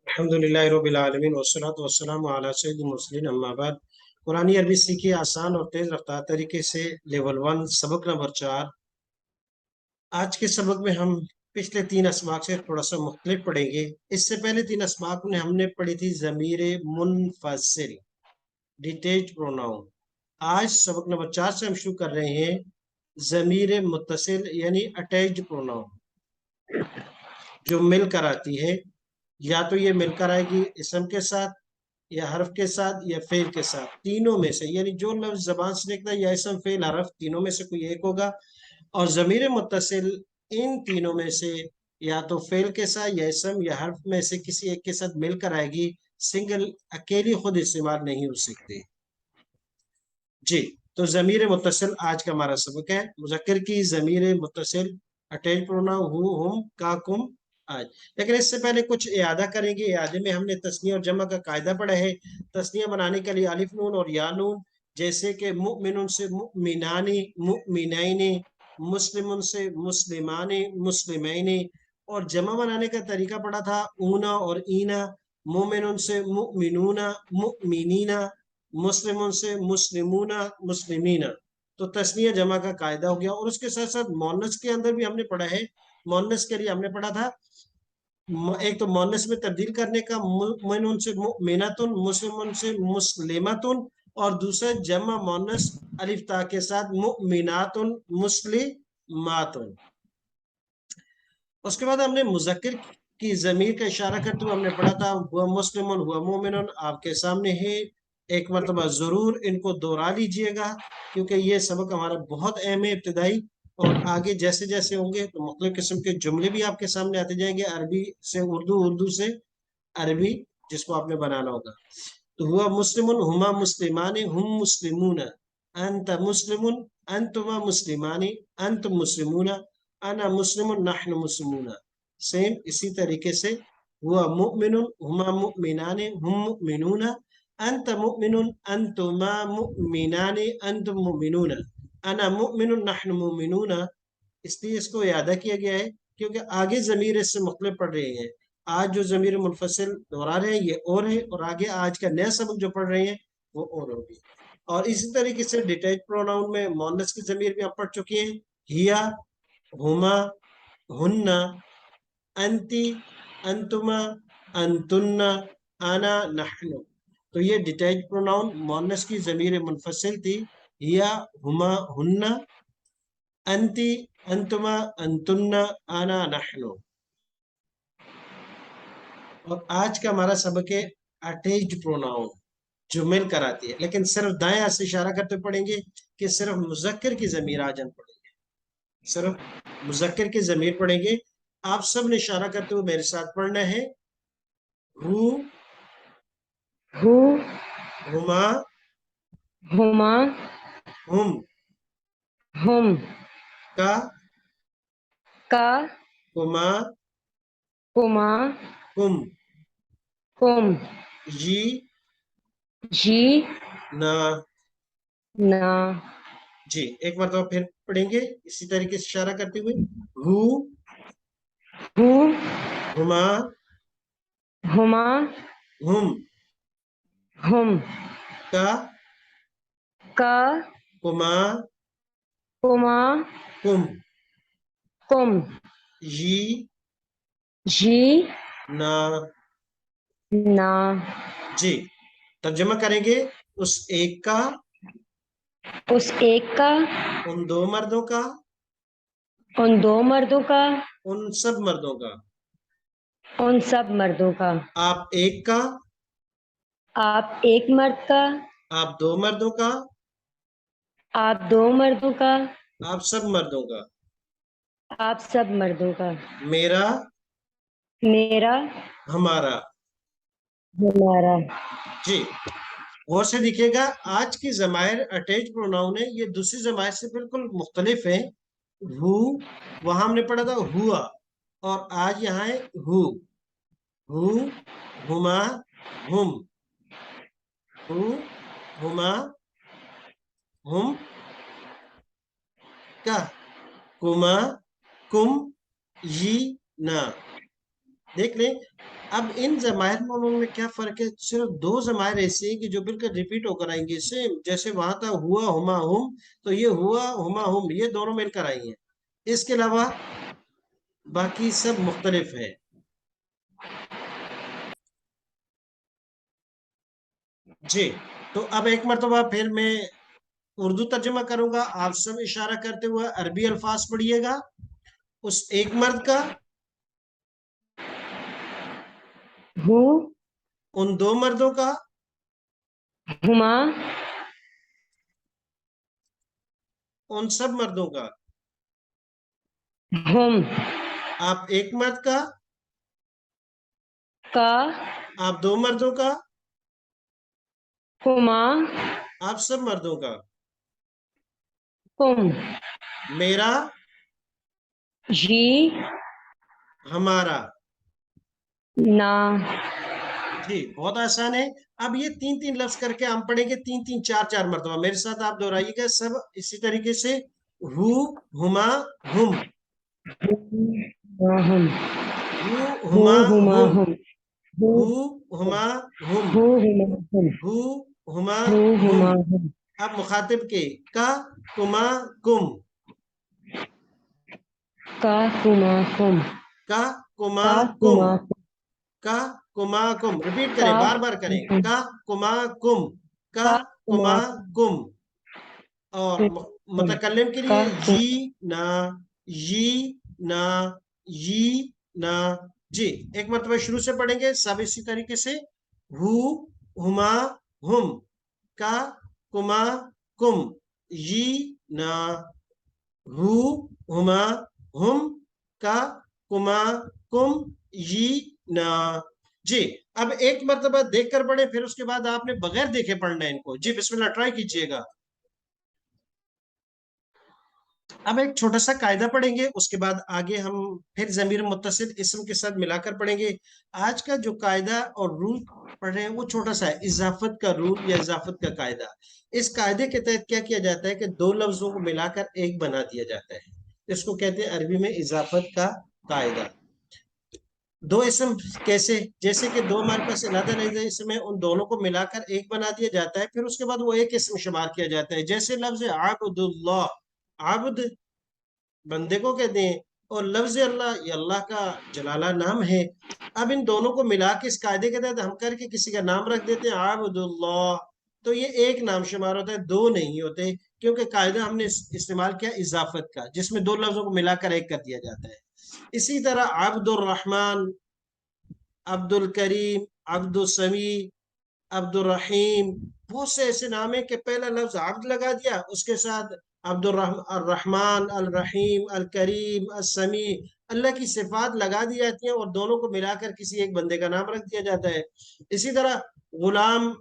अल्हम्दुलिल्लाहि रब्बिल आलमीन वस्सलातु वस्सलामु अला सय्यिदिल मुरसलीन अम्मा बाद। कुरानी अरबी सीखिए आसान और तेज रफ्तार तरीके से। लेवल 1 सबक नंबर 4। आज के सबक में हम पिछले 3 अस्माक से थोड़ा सा मुख्तलिफ पढ़ेंगे। इससे पहले 3 अस्माक में हमने पढ़ी थी ज़मीर मुनफसिल, डिटैच्ड प्रोनाउन। आज सबक नंबर 4 से हम शुरू कर रहे हैं ज़मीर मुत्तसिल यानी अटैच्ड प्रोनाउन, जो मिलकर आती है। या तो ये मिलकर आएगी इसम के साथ, या हर्फ के साथ, या फेल के साथ, तीनों में से। यानी जो लफ्ज जबान से निकला या इसम फेल हर्फ, तीनों में से कोई एक होगा। और ज़मीर मुत्तसिल इन तीनों में से या तो फेल के साथ या इसम या हर्फ में से किसी एक के साथ मिलकर आएगी। सिंगल अकेली खुद इस्तेमाल नहीं हो सकती। जी, तो ज़मीर मुत्तसिल आज का हमारा सबक है। मुज़क्कर की ज़मीर मुत्तसिल अटैच प्रोनाउन हु, हुम, का, कुम, आज। लेकिन इससे पहले कुछ इयादा करेंगे। इयादे में हमने तस्निया और जमा का कायदा पढ़ा है। तस्निया बनाने के लिए अलिफ नून और या नून, जैसे कि मुमिनुन से मुमिनानी, मुमिनैनी, मुस्लिमुन से मुस्लिमानी, मुस्लिमैनी। और जमा बनाने का तरीका पढ़ा था ऊना और ईना। मुमिनुन से मुमिनूना, मुमिनीना, मुस्लिमुन से मुस्लिमूना, मुस्लिमीना। तो तस्निया जमा का कायदा हो गया। और उसके साथ साथ मोनस के अंदर भी हमने पढ़ा है। मोनस के लिए हमने पढ़ा था एक तो मोनस में तब्दील करने का मुमिनुन से मुमिनतुन, मुस्लिमुन से मुस्लिमतुन। और दूसरा जमा मोनस अलिफ ता के साथ मुमिनातुन, मुस्लिमातुन। उसके बाद हमने मुज़क्किर की ज़मीर का इशारा करते हुए हमने पढ़ा था हुआ मुस्लिमुन, हुआ मोमिनुन। आपके सामने है, एक मरतबा जरूर इनको दोहरा लीजिएगा, क्योंकि ये सबक हमारा बहुत अहम है इब्तिदाई। और आगे जैसे जैसे होंगे तो मुख्तलिफ किस्म के जुमले भी आपके सामने आते जाएंगे, अरबी से उर्दू, उर्दू से अरबी, जिसको आपने बनाना होगा। तो हुआ मुस्लिमुन, हुमा मुस्लिमानी, हुम मुस्लिमून, अंत मुस्लिमुन, अंतुमा मुस्लिमानी, अंतुम मुस्लिमून, अना मुस्लिमुन, नहनु मुस्लिमून। सेम इसी तरीके से हुआ मुमिनुन, हुमा मुमिनानी, हुम मुमिनून, अंत मुमिनुन, अंतुमा मुमिनानी, अंतुम मुमिनून, अना मुमिनुन, नहनु मुमिनून। इसलिए इसको यादा किया गया है क्योंकि आगे जमीर इससे मुख्तलिफ पढ़ रहे हैं। आज जो जमीर मुनफसिल दोहरा रहे हैं ये और है, और आगे आज का नया सबक जो पढ़ रहे हैं वो और होगी। और इसी तरीके से डिटैच प्रोनाउन में मोनस की जमीर भी हम पढ़ चुके हैं। हिया, हुमा, हुन्ना, अंती, अंतुमा, अंतुन्ना, आना, नहनु। तो ये डिटैच प्रोनाउन मोनस की जमीर मुनफसिल थी। हिया, हुमा, हुन्ना, अंती, अंतुमा, अंतुन्ना, आना, नहनु। और आज का हमारा सबक है अटैच्ड प्रोनाउन, जो मिल कर आती है, लेकिन सिर्फ दाएं हाथ से इशारा करते पढ़ेंगे कि सिर्फ मुजक्कर की जमीर आज हम पढ़ेंगे, सिर्फ मुजक्कर की जमीर पढ़ेंगे। आप सब ने इशारा करते हुए मेरे साथ पढ़ना है। हु, हु, हुमा, हुमा, हुम, हुम, का, का, कुमा, कुमा, कुम, कुम, जी, जी, ना। ना। जी, एक मरतबा फिर पढ़ेंगे इसी तरीके से इशारा करते हुए। हु, हु, हुमा, हुमा, हुम, हुम, का, का, कुमा, कुमा, कुम, कुम, जी, जी, ना। ना। जी, तर्जुमा करेंगे उस एक का, उस एक का, उन दो मर्दों का, उन दो मर्दों का, उन सब मर्दों का। उन सब मर्दों का। आप एक का, आप एक मर्द का, आप दो मर्दों का, आप दो मर्दों का, आप सब मर्दों का। आप सब मर्दों का। मेरा, मेरा, हमारा। हमारा। जी, गौर से देखिएगा, आज की जमायर अटैच प्रोनाउन है, ये दूसरी जमायर से बिल्कुल मुख्तलिफ है। हु, वहां हमने पढ़ा था हुआ, और आज यहाँ है हु। हु, हुमा, हुम, हु, हुमा, हुम, का, कुमा, कुम, जी, ना। देख लें। अब इन जमाहिर मामलों में क्या फर्क है, सिर्फ दो जमाहिर ऐसे हैं कि जो बिल्कुल रिपीट होकर आएंगे, सेम जैसे वहां था हुआ हुमा हुम, तो ये हुआ हुमा हुम, ये दोनों मिलकर आई हैं। इसके अलावा बाकी सब मुख्तलिफ है। जी, तो अब एक मरतबा फिर मैं उर्दू तर्जुमा करूंगा, आप सब इशारा करते हुए अरबी अल्फाज पढ़िएगा। उस एक मर्द का, हूँ, उन दो मर्दों का, हुमा, उन सब मर्दों का, हुम, आप एक मर्द का, का, आप दो मर्दों का, हुमा, आप सब मर्दों का, हुम, मेरा, जी, हमारा। ना। जी, बहुत आसान है। अब ये तीन तीन लफ्ज करके हम पढ़ेंगे, तीन तीन चार चार मर्तबा मेरे साथ आप दोहराइएगा सब इसी तरीके से। हु, हुमा, हुम, हम, हु, हूँ, हुमा, हुमा, हुम, हम, हूँ, हु, हुमा, हुम, हूँ, हुमा, हम, हु, हुमा, हूँ, हुम। हुमा, हम, अब मुखातिब के, का, कुमा, कुम, का, कुमा, कुम, का, कुमा, का, कुम, कुमा, का, कुमा, कुम। रिपीट का, करें, बार बार करें, कुम, का, कुमा, कुम, का, का, कुमा, कुमा, कुम। और कुम, मुतकल्लिम के का, लिए कुम, ना, यी ना, यी ना। जी, एक मरतबा शुरू से पढ़ेंगे सब इसी तरीके से। हु, हुमा, हुम, का, कुमा, कुम, यी ना, हु, हुमा, हुम, का, कुमा, कुम, यी ना। जी, अब एक मरतबा देख कर पढ़े, फिर उसके बाद आपने बगैर देखे पढ़ना है इनको। जी बिस्मिल्लाह, ट्राई कीजिएगा। अब एक छोटा सा कायदा पढ़ेंगे, उसके बाद आगे हम फिर जमीर मुत्तसिल इस्म के साथ मिलाकर पढ़ेंगे। आज का जो कायदा और रूल पढ़ रहे हैं वो छोटा सा है, इजाफत का रूल या इजाफत का कायदा। इस कायदे के तहत क्या किया जाता है कि दो लफ्जों को मिलाकर एक बना दिया जाता है। इसको कहते हैं अरबी में इजाफत का कायदा। दो इसम कैसे, जैसे कि दो हमारे पास अलग अलग इसम है, उन दोनों को मिलाकर एक बना दिया जाता है, फिर उसके बाद वो एक इसम शुमार किया जाता है। जैसे लफ्ज आबदुल्लाह, आबद बंदे को कहते हैं, और लफ्ज अल्लाह, ये अल्लाह का जलाला नाम है। अब इन दोनों को मिला के इस कायदे के तहत हम करके किसी का नाम रख देते हैं आबदुल्लाह, तो ये एक नाम शुमार होता है, दो नहीं होते, क्योंकि कायदा हमने इस्तेमाल किया इजाफत का, जिसमें दो लफ्जों को मिलाकर एक कर दिया जाता है। इसी तरह अब्दुल रहमान, अब्दुल करीम, अब्दुल समी, अब्दुल रहीम, बहुत से ऐसे नाम है कि पहला लफ्ज अब्द लगा दिया, उसके साथ अब्दुल रहमान, अल रहीम, अल करीम, अल समी, अल्लाह की सिफात लगा दी जाती हैं, और दोनों को मिलाकर किसी एक बंदे का नाम रख दिया जाता है। इसी तरह गुलाम,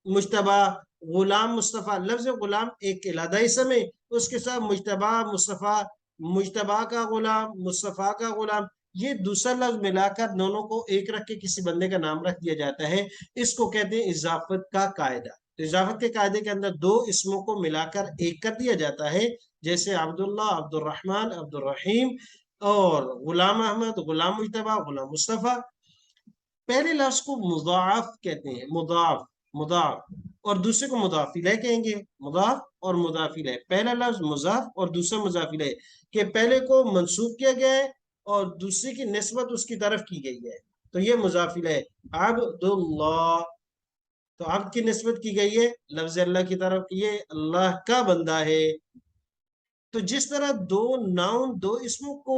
मुश्तबा, गुलाम, मुस्तफ़ा, लफ्ज गुलाम एक अलहदा इसम है, उसके साथ मुश्तबा, मुस्तफ़ा, मुश्तबा का गुलाम, मुस्तफ़ा का गुलाम, ये दूसरा लफ्ज मिलाकर दोनों को एक रख के किसी बंदे का नाम रख दिया जाता है। इसको कहते हैं इजाफत का कायदा। तो इजाफत के कायदे के अंदर दो इसमों को मिलाकर एक कर दिया जाता है, जैसे अब्दुल्ला, अब्दुल रहमान, अब्दुल रहीम, और गुलाम अहमद, गुलाम मुश्तबा, गुलाम मुस्तफ़ा। पहले लफ्ज को मुदाफ कहते हैं, मुदाफ, मुदाफ, और दूसरे को मुदाफ इलैह कहेंगे। मुदाफ और मुदाफ इलैह, पहला लफ्ज मुजाफ और दूसरा मुजाफ इलैह, के पहले को मंसूब किया गया है और दूसरे की निस्बत उसकी तरफ की गई है, तो ये मुजाफ इलैह। अब्दुल्लाह, तो अब्द की निस्बत की गई है लफ्ज अल्लाह की तरफ, ये अल्लाह का बंदा है। तो जिस तरह दो नाउन, दो इसमों को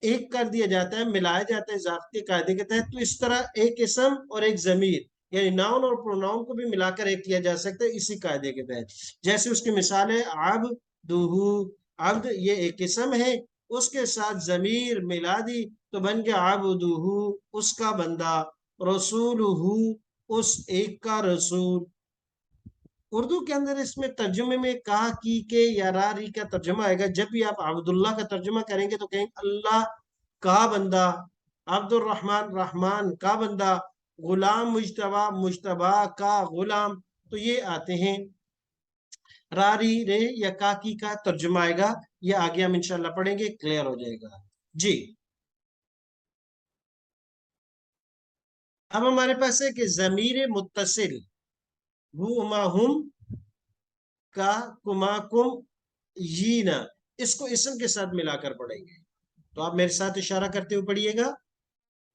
एक कर दिया जाता है, मिलाया जाता है ज़ाब्ते कायदे के तहत, तो इस तरह एक इसम और एक जमीर, यानी नाउन और प्रोनाउन को भी मिलाकर एक किया जा सकता है इसी कायदे के तहत। जैसे उसकी मिसाल है अब्दुहु, अब्द ये एक इसम है, उसके साथ जमीर मिला दी तो बन गया अब्दुहु, उसका बंदा, रसूलुहु, उस एक का रसूल। उर्दू के अंदर इसमें तर्जुमे में का, की, के या री का तर्जुमा आएगा। जब भी आप अब्दुल्लाह का तर्जुमा करेंगे तो कहेंगे अल्लाह का बंदा, अब्दुल रहमान, रहमान का बंदा, गुलाम मुजतबा, मुजतबा का गुलाम। तो ये आते हैं, री रे या का, की का तर्जुमा आएगा। ये आगे हम इंशाल्लाह पढ़ेंगे, क्लियर हो जाएगा। जी, اب ہمارے پاس ہے کہ ضمیر متصل ہما ہم کا کما کم یینا، اس کو اسم کے ساتھ ملا کر پڑھیں گے. تو آپ میرے ساتھ اشارہ کرتے ہوئے پڑھیے گا.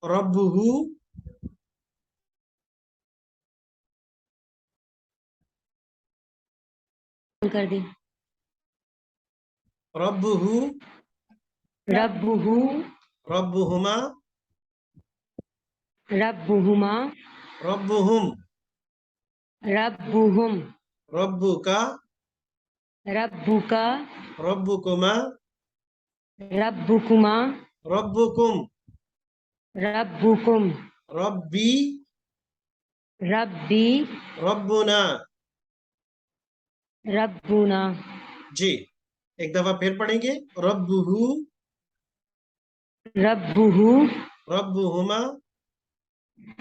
رب کر دی. رب رب رب ہما رب ہما رب ہم رب رب کا رب کا رب کما رب کما رب کم رب کم ربی ربی ربنا. ربنا. جی ایک دفعہ پھر پڑھیں گے. رب رب رب ہما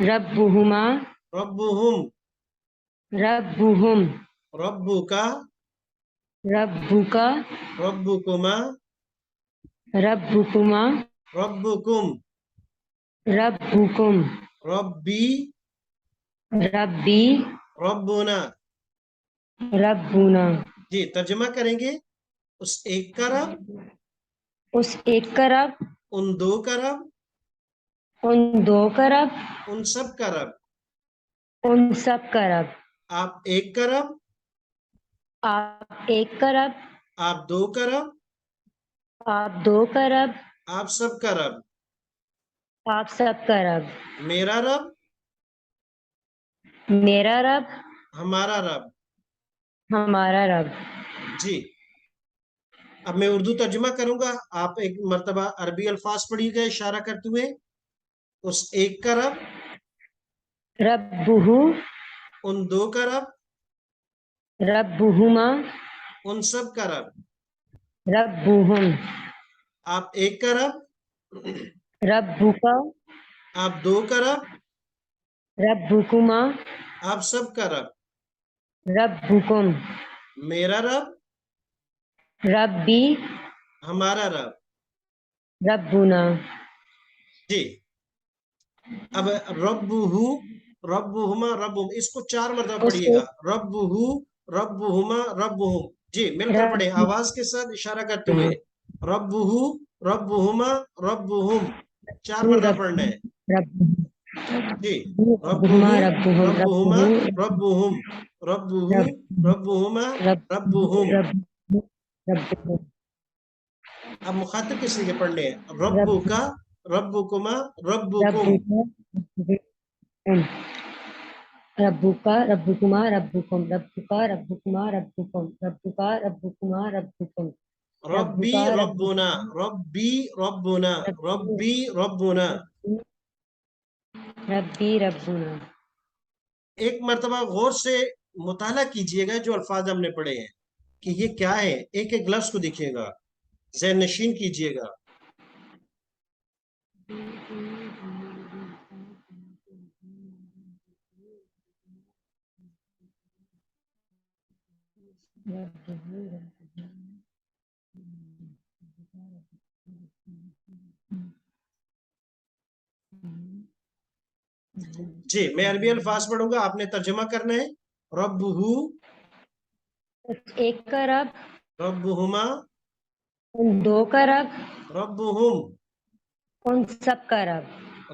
رب ہما رب ہم رب رب کا رب کا رب کما رب کما رب کم رب کم ربی ربی ربنا. ربنا. جی ترجمہ کریں گے. اس ایک کا رب، اس ایک کا رب، ان دو کا رب، ان دو کا رب، ان سب کا رب. ان سب کا رب. آپ ایک کا رب، آپ ایک کا رب، آپ دو کا رب، آپ دو کا رب، آپ سب کا رب. آپ سب کا رب. میرا رب، میرا رب، ہمارا رب. ہمارا رب. جی اب میں اردو ترجمہ کروں گا، آپ ایک مرتبہ عربی الفاظ پڑھیے گا اشارہ کرتے ہوئے. اس ایک کا رب، ربہ، ان دو کا رب، ربہما، ان سب کا رب. ربہم. آپ ایک کا رب، ربکا، آپ دو کا رب، ربکما، آپ سب کا رب. ربکم. میرا رب، ربی، ہمارا رب. ربنا. جی اب رب ہو رب ہما رب ہم، اس کو 4 مرتبہ اس پڑھیے گا. رب ہو رب ہما رب ہم. جی مل کر پڑھے رب آواز کے ساتھ اشارہ کرتے ہوئے. رب ہو رب ہما رب ہم، 4 مرتبہ رب پڑھنا ہے. رب جی رب ربہما ہو ربہم رب ہما رب ہم رب ہو رب رب ہما رب رب ہم. رب رب اب مخاطب کس لیے پڑھنے ہیں؟ رب رب کا رب کما رب کم. ربکا ربکما ربکم ربکا ربکما ربکم ربکا ربکما ربکم ربی ربکا ربنا ربی ربنا ربی ربنا. ربی ربنا. ایک مرتبہ غور سے مطالعہ کیجئے گا جو الفاظ ہم نے پڑھے ہیں کہ یہ کیا ہے. ایک ایک لفظ کو دیکھیے گا، ذہن نشین کیجئے گا. جی میں عربی الفاظ پڑھوں گا، آپ نے ترجمہ کرنا ہے. رب ہو ایک کا رب، رب ہما ان دو کا رب، رب ہم ان سب کا رب.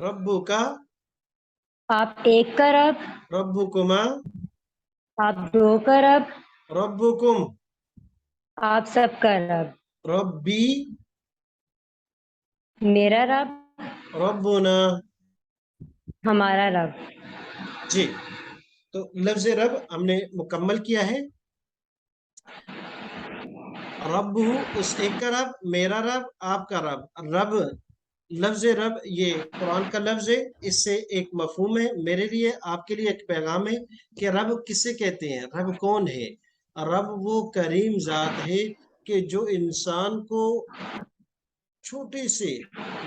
رب کا آپ ایک کا رب، رب کما آپ دو کا رب، رب کم آپ سب کا رب. ربی میرا رب، ربنا. ہمارا رب. جی تو لفظ رب ہم نے مکمل کیا ہے. رب ہو اس ایک کا رب، میرا رب، آپ کا رب. رب لفظ رب یہ قرآن کا لفظ ہے، اس سے ایک مفہوم ہے میرے لیے، آپ کے لیے ایک پیغام ہے کہ رب کسے کہتے ہیں، رب کون ہے. رب وہ کریم ذات ہے کہ جو انسان کو چھوٹے سے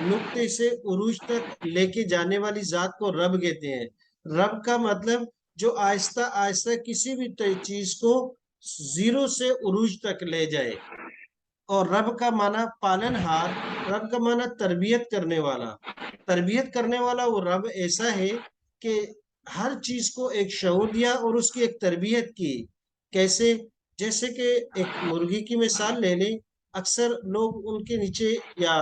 نقطے سے عروج تک لے کے جانے والی ذات کو رب کہتے ہیں. رب کا مطلب جو آہستہ آہستہ کسی بھی چیز کو زیرو سے عروج تک لے جائے. اور رب کا معنی پالن ہار، رب کا معنی تربیت کرنے والا. تربیت کرنے والا وہ رب ایسا ہے کہ ہر چیز کو ایک شعور دیا اور اس کی ایک تربیت کی. کیسے؟ جیسے کہ ایک مرغی کی مثال لے لیں. اکثر لوگ ان کے نیچے یا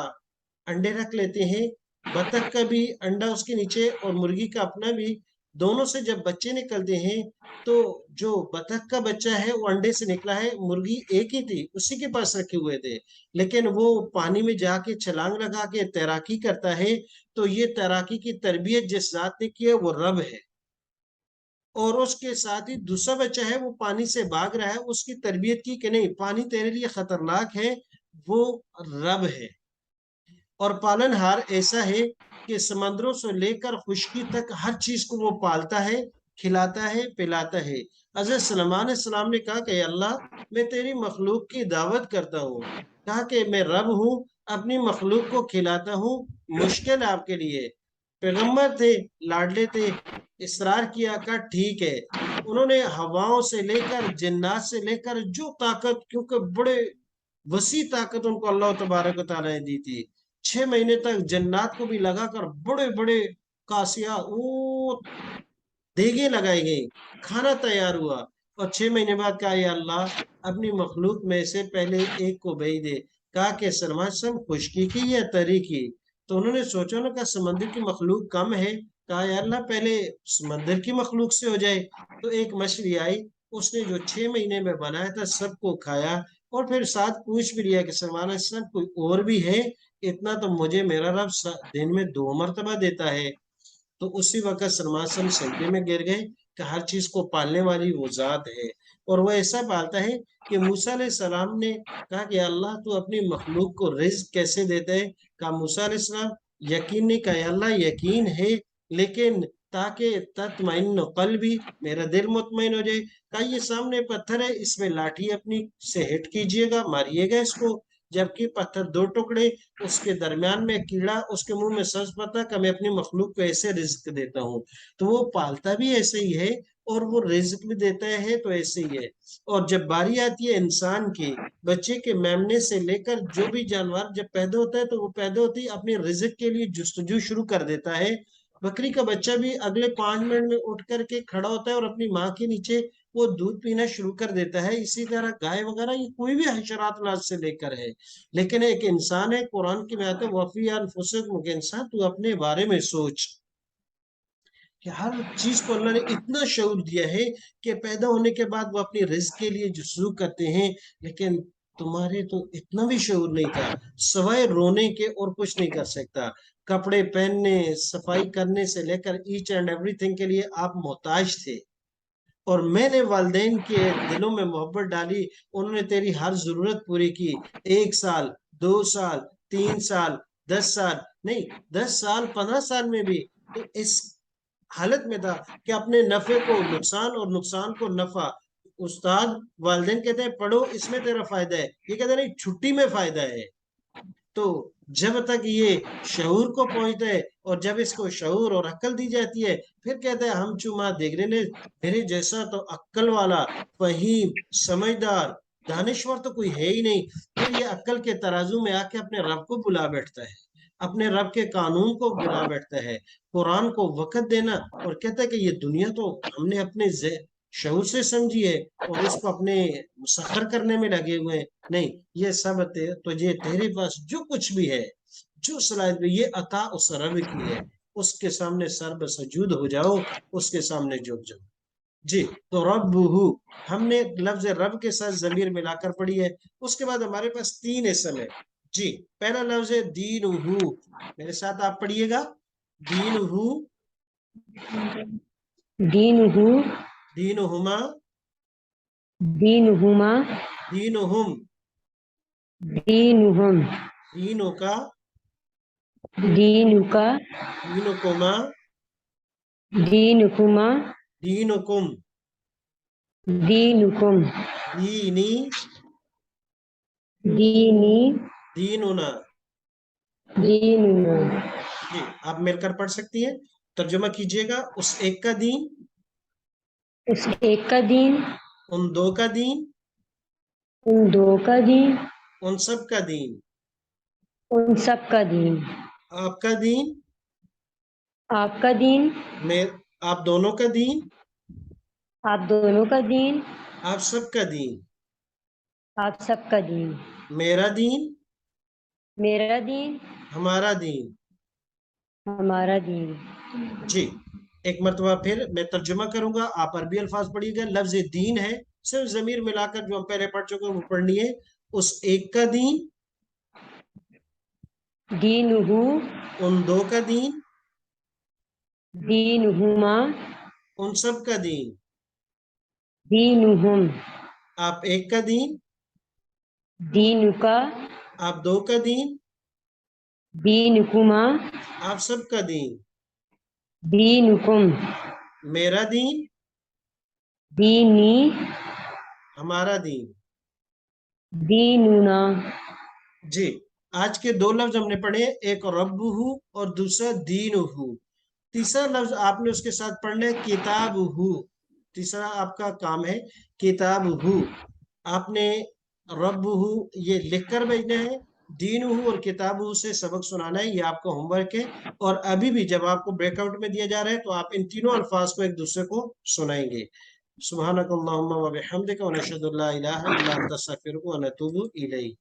انڈے رکھ لیتے ہیں. بطخ کا بھی انڈا اس کے نیچے اور مرغی کا اپنا بھی. دونوں سے جب بچے نکلتے ہیں تو جو بطخ کا بچہ ہے وہ انڈے سے نکلا ہے. مرغی ایک ہی تھی, اسی کے پاس رکھے ہوئے تھے, لیکن وہ پانی میں جا کے چھلانگ لگا کے تیراکی کرتا ہے. تو یہ تیراکی کی تربیت جس ذات نے کی ہے وہ رب ہے. اور اس کے ساتھ ہی دوسرا بچہ ہے وہ پانی سے بھاگ رہا ہے, اس کی تربیت کی کہ نہیں پانی تیرے لیے خطرناک ہے, وہ رب ہے. اور پالن ہار ایسا ہے کہ سمندروں سے لے کر خشکی تک ہر چیز کو وہ پالتا ہے, کھلاتا ہے, پلاتا ہے. حضرت سلیمان علیہ السلام نے کہا کہ اے اللہ میں تیری مخلوق کی دعوت کرتا ہوں. کہا کہ میں رب ہوں, اپنی مخلوق کو کھلاتا ہوں, مشکل آپ کے لیے. پیغمبر تھے, لاڈلے تھے, اصرار کیا, کہا ٹھیک ہے. انہوں نے ہواؤں سے لے کر جنات سے لے کر جو طاقت, کیونکہ بڑے وسیع طاقت ان کو اللہ تبارک و تعالیٰ نے دی تھی. 6 مہینے تک جنات کو بھی لگا کر بڑے بڑے کاسیا اونٹ دیگیں لگائی گئی, کھانا تیار ہوا. اور 6 مہینے بعد کہا یا اللہ اپنی مخلوق میں سے پہلے ایک کو بھیج دے. کہا کہ سلمان سم خشکی کی یا تری کی؟ تو انہوں نے سوچا نا کہ سمندر کی مخلوق کم ہے. کہا یا اللہ پہلے سمندر کی مخلوق سے ہو جائے. تو ایک مچھلی آئی, اس نے جو 6 مہینے میں بنایا تھا سب کو کھایا. اور پھر ساتھ پوچھ بھی لیا کہ سلمان السلام کوئی اور بھی ہے؟ اتنا تو مجھے میرا رب دن میں 2 مرتبہ دیتا ہے. تو اسی وقت سلمان السلام سجدے میں گر گئے کہ ہر چیز کو پالنے والی وہ ذات ہے, اور وہ ایسا پالتا ہے کہ موسیٰ علیہ السلام نے کہا کہ اللہ تو اپنی مخلوق کو رزق کیسے دیتا ہے؟ کہا موسیٰ علیہ السلام یقین نہیں. کہا اللہ یقین ہے, لیکن تاکہ تطمئن قلبی, میرا دل مطمئن ہو جائے. کہا یہ سامنے پتھر ہے, اس میں لاٹھی اپنی سے ہٹ کیجئے گا, ماریے گا اس کو. جبکہ پتھر 2 ٹکڑے, اس کے درمیان میں کیڑا, اس کے منہ میں سبز پتا کہ میں اپنی مخلوق کو ایسے رزق دیتا ہوں. تو وہ پالتا بھی ایسے ہی ہے اور وہ رزق بھی دیتا ہے تو ایسے ہی ہے. اور جب باری آتی ہے انسان کی, بچے کے میمنے سے لے کر جو بھی جانور جب پیدا ہوتا ہے تو وہ پیدا ہوتی ہے اپنے رزق کے لیے جستجو شروع کر دیتا ہے. بکری کا بچہ بھی اگلے 5 منٹ میں اٹھ کر کے کھڑا ہوتا ہے اور اپنی ماں کے نیچے وہ دودھ پینا شروع کر دیتا ہے. اسی طرح گائے وغیرہ یہ کوئی بھی حشرات ناز سے لے کر ہے. لیکن ایک انسان ہے, قرآن کی میں آتا ہے وفی انفسکم, کہ انسان تو اپنے بارے میں سوچ کہ ہر چیز کو اللہ نے اتنا شعور دیا ہے کہ پیدا ہونے کے بعد وہ اپنی رزق کے لیے جستجو کرتے ہیں, لیکن تمہارے تو اتنا بھی شعور نہیں تھا. سوائے رونے کے اور کچھ نہیں کر سکتا. کپڑے پہننے, صفائی کرنے سے لے کر ایچ اینڈ ایوری تھنگ کے لیے آپ محتاج تھے. اور میں نے والدین کے دلوں میں محبت ڈالی, انہوں نے تیری ہر ضرورت پوری کی. 1 سال, 2 سال, 3 سال, 10 سال, نہیں 10 سال 15 سال میں بھی تو اس حالت میں تھا کہ اپنے نفع کو نقصان اور نقصان کو نفع. استاد والدین کہتے ہیں پڑھو اس میں تیرا فائدہ ہے, یہ کہتے ہیں نہیں چھٹی میں فائدہ ہے. تو جب تک یہ شعور کو پہنچتا ہے اور جب اس کو شعور اور عقل دی جاتی ہے, پھر کہتا ہے ہم چما دیکھ رہے میرے جیسا تو عقل والا, فہیم, سمجھدار, دانشور تو کوئی ہے ہی نہیں. پھر یہ عقل کے ترازو میں آ کے اپنے رب کو بلا بیٹھتا ہے, اپنے رب کے قانون کو بلا بیٹھتا ہے, قرآن کو وقت دینا, اور کہتا ہے کہ یہ دنیا تو ہم نے اپنے شعور سے سمجھی ہے اور اس کو اپنے مسخر کرنے میں لگے ہوئے ہیں. نہیں, یہ سب تجھے تیرے پاس جو کچھ بھی ہے, جو صلاحیت بھی, یہ عطا اس رب کی ہے. اس کے سامنے سر بسجود ہو جاؤ, اس کے سامنے جھک جاؤ. جی, تو رب ہم نے لفظ رب کے ساتھ ضمیر ملا کر پڑھی ہے. اس کے بعد ہمارے پاس 3 اسم ہے. جی, پہلا لفظ ہے دین ہو, میرے ساتھ آپ پڑھیے گا. دین ہو, دین ہو, دین ہما, دین ہما, دین ہم, دین ہم, دین کا, دین کا, دین کما, دین کما, دین کم, دین کم, دینی, دینی, دیننا. دیننا. جی, آپ مل کر پڑھ سکتی ہیں. ترجمہ کیجئے گا. اس ایک کا دین, اس ایک کا دین, ان 2 کا دین, ان 2 کا دین, ان سب کا دین. ان سب کا دین. آپ کا دین, آپ کا دین, आप दोनों का दीन, आप दोनों का दीन, आप सबका दीन, आप सबका दीन, मेरा दीन, मेरा दीन, हमारा दीन। हमारा दीन। जी, एक मरतबा फिर मैं तर्जुमा करूंगा, आप अरबी अल्फाज पढ़िएगा। लफ्ज दीन है, सिर्फ जमीर मिलाकर जो हम पहले पढ़ चुके हैं वो पढ़नी है। उस एक का दीन, दीनुहु, उन दो का दीन, दीनुहुमा, उन सब का दीन। दीनुहुम, आप एक का दीन, दीनुका, आप दो का दीन, दीनुकुमा, आप सब का दीन। दीनुकुम, मेरा दीन, दीनी, हमारा दीन। दीनुना। जी, आज के दो लफ्ज हमने पढ़े, एक रब्बुहु और दूसरा दीनुहु। तीसरा लफ्ज आपने उसके साथ पढ़ना है किताबुहु। तीसरा आपका काम है किताबुहु। आपने रब्बुहु ये लिख कर भेजना है, दीनुहु और किताबुहु से सबक सुनाना है। ये आपका होमवर्क है। और अभी भी जब आपको ब्रेकआउट में दिया जा रहा है तो आप इन तीनों अल्फाज को एक दूसरे को सुनाएंगे। सुब्हानक अल्लाहुम्मा व बिहम्दिका व नशहदु अल्ला इलाहा इल्ला अंता अस्तगफिरुका व नतूबु इलैक।